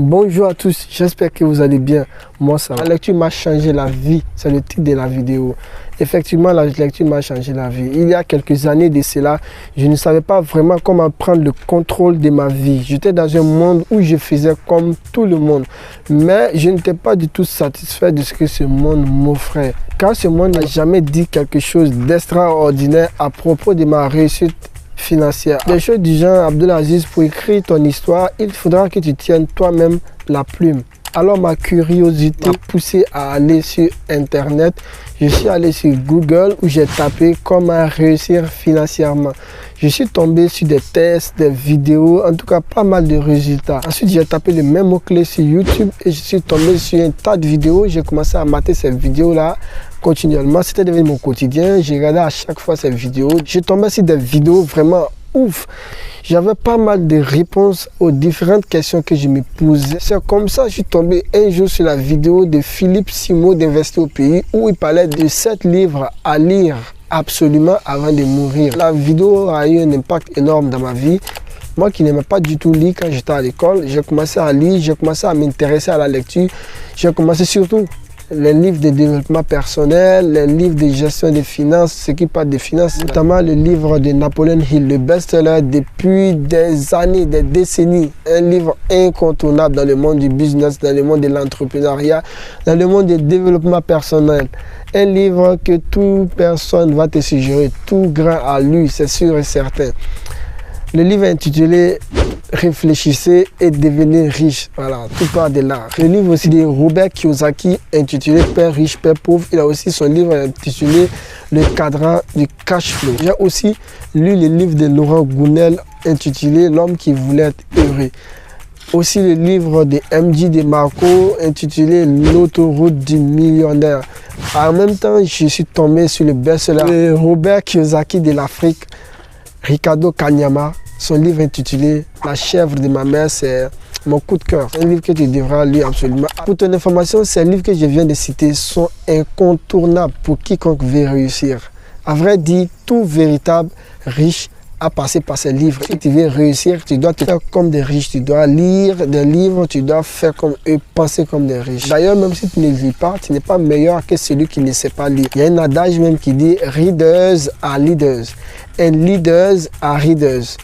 Bonjour à tous, j'espère que vous allez bien. Moi ça va. La lecture m'a changé la vie, c'est le titre de la vidéo. Effectivement, la lecture m'a changé la vie. Il y a quelques années de cela, je ne savais pas vraiment comment prendre le contrôle de ma vie. J'étais dans un monde où je faisais comme tout le monde. Mais je n'étais pas du tout satisfait de ce que ce monde m'offrait. Car ce monde n'a jamais dit quelque chose d'extraordinaire à propos de ma réussite financière. Des choses du genre, Abdelaziz, pour écrire ton histoire, il faudra que tu tiennes toi-même la plume. Alors ma curiosité m'a poussé à aller sur internet. Je suis allé sur Google où j'ai tapé comment réussir financièrement. Je suis tombé sur des tests, des vidéos, en tout cas pas mal de résultats. Ensuite j'ai tapé le même mot-clé sur YouTube et je suis tombé sur un tas de vidéos. J'ai commencé à mater ces vidéos-là continuellement. C'était devenu mon quotidien. J'ai regardé à chaque fois ces vidéos. J'ai tombé sur des vidéos vraiment ouf. J'avais pas mal de réponses aux différentes questions que je me posais. C'est comme ça que je suis tombé un jour sur la vidéo de Philippe Simo d'Investir au pays où il parlait de 7 livres à lire absolument avant de mourir. La vidéo a eu un impact énorme dans ma vie. Moi qui n'aimais pas du tout lire quand j'étais à l'école, j'ai commencé à lire, j'ai commencé à m'intéresser à la lecture. J'ai commencé surtout les livres de développement personnel, les livres de gestion des finances, ce qui parle de finances, notamment le livre de Napoleon Hill, le best-seller depuis des années, des décennies. Un livre incontournable dans le monde du business, dans le monde de l'entrepreneuriat, dans le monde du développement personnel. Un livre que toute personne va te suggérer, tout grand à lui, c'est sûr et certain. Le livre est intitulé Réfléchissez et devenez riche. Voilà, tout part de là. Le livre aussi de Robert Kiyosaki intitulé Père riche, Père pauvre. Il a aussi son livre intitulé Le cadran du cash flow. J'ai aussi lu le livre de Laurent Gounel intitulé L'homme qui voulait être heureux. Aussi le livre de MJ DeMarco intitulé L'autoroute du millionnaire. En même temps, je suis tombé sur le best-seller de Robert Kiyosaki de l'Afrique, Ricardo Kanyama. Son livre intitulé La chèvre de ma mère, c'est mon coup de cœur. Un livre que tu devras lire absolument. Pour ton information, ces livres que je viens de citer sont incontournables pour quiconque veut réussir. À vrai dire, tout véritable riche a passé par ces livres. Si tu veux réussir, tu dois te faire comme des riches. Tu dois lire des livres, tu dois faire comme eux, penser comme des riches. D'ailleurs, même si tu ne lis pas, tu n'es pas meilleur que celui qui ne sait pas lire. Il y a un adage même qui dit « Readers are leaders and leaders are readers ».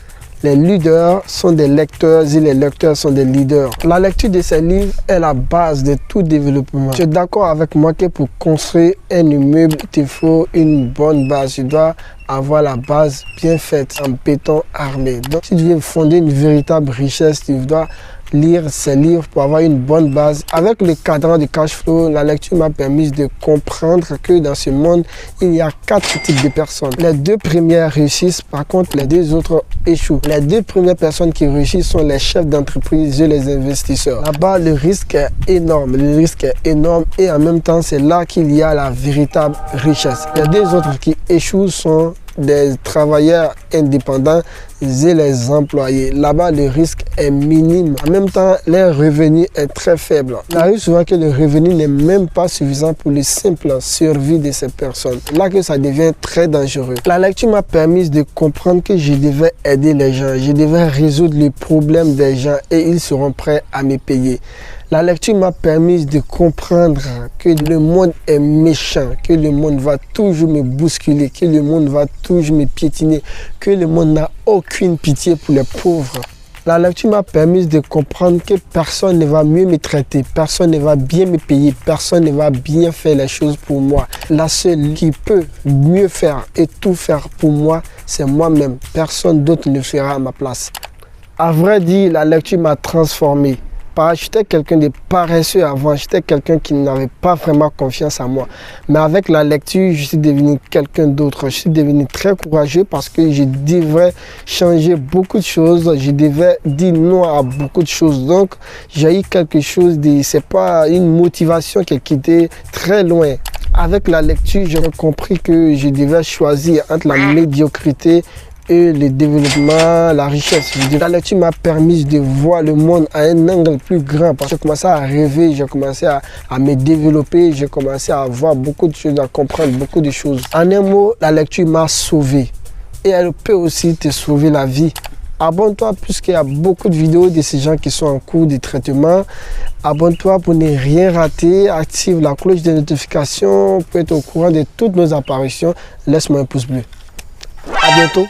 Les leaders sont des lecteurs et les lecteurs sont des leaders. La lecture de ces livres est la base de tout développement. Tu es d'accord avec moi que pour construire un immeuble, il te faut une bonne base. Tu dois avoir la base bien faite en béton armé. Donc, si tu veux fonder une véritable richesse, tu dois lire ces livres pour avoir une bonne base. Avec le cadran du cash flow, la lecture m'a permis de comprendre que dans ce monde, il y a 4 types de personnes. Les 2 premières réussissent, par contre, les 2 autres échouent. Les 2 premières personnes qui réussissent sont les chefs d'entreprise et les investisseurs. Là-bas, le risque est énorme. Le risque est énorme et en même temps, c'est là qu'il y a la véritable richesse. Les 2 autres qui échouent sont des travailleurs indépendants et les employés. Là-bas, le risque est minime. En même temps, leur revenu est très faible. Il arrive souvent que le revenu n'est même pas suffisant pour la simple survie de ces personnes. Là que ça devient très dangereux. La lecture m'a permis de comprendre que je devais aider les gens. Je devais résoudre les problèmes des gens et ils seront prêts à me payer. La lecture m'a permis de comprendre que le monde est méchant, que le monde va toujours me bousculer, que le monde va toujours me piétiner, que le monde n'a aucune pitié pour les pauvres. La lecture m'a permis de comprendre que personne ne va mieux me traiter, personne ne va bien me payer, personne ne va bien faire les choses pour moi. La seule qui peut mieux faire et tout faire pour moi, c'est moi-même. Personne d'autre ne le fera à ma place. À vrai dire, la lecture m'a transformé. J'étais quelqu'un de paresseux avant, j'étais quelqu'un qui n'avait pas vraiment confiance en moi. Mais avec la lecture, je suis devenu quelqu'un d'autre. Je suis devenu très courageux parce que je devais changer beaucoup de choses. Je devais dire non à beaucoup de choses. Donc, j'ai eu quelque chose de... C'est pas une motivation qui était très loin. Avec la lecture, j'ai compris que je devais choisir entre la médiocrité et le développement, la richesse. La lecture m'a permis de voir le monde à un angle plus grand parce que j'ai commencé à rêver, j'ai commencé à me développer, j'ai commencé à voir beaucoup de choses, à comprendre beaucoup de choses. En un mot, la lecture m'a sauvé et elle peut aussi te sauver la vie. Abonne-toi puisqu'il y a beaucoup de vidéos de ces gens qui sont en cours de traitement. Abonne-toi pour ne rien rater. Active la cloche de notification pour être au courant de toutes nos apparitions. Laisse-moi un pouce bleu. À bientôt.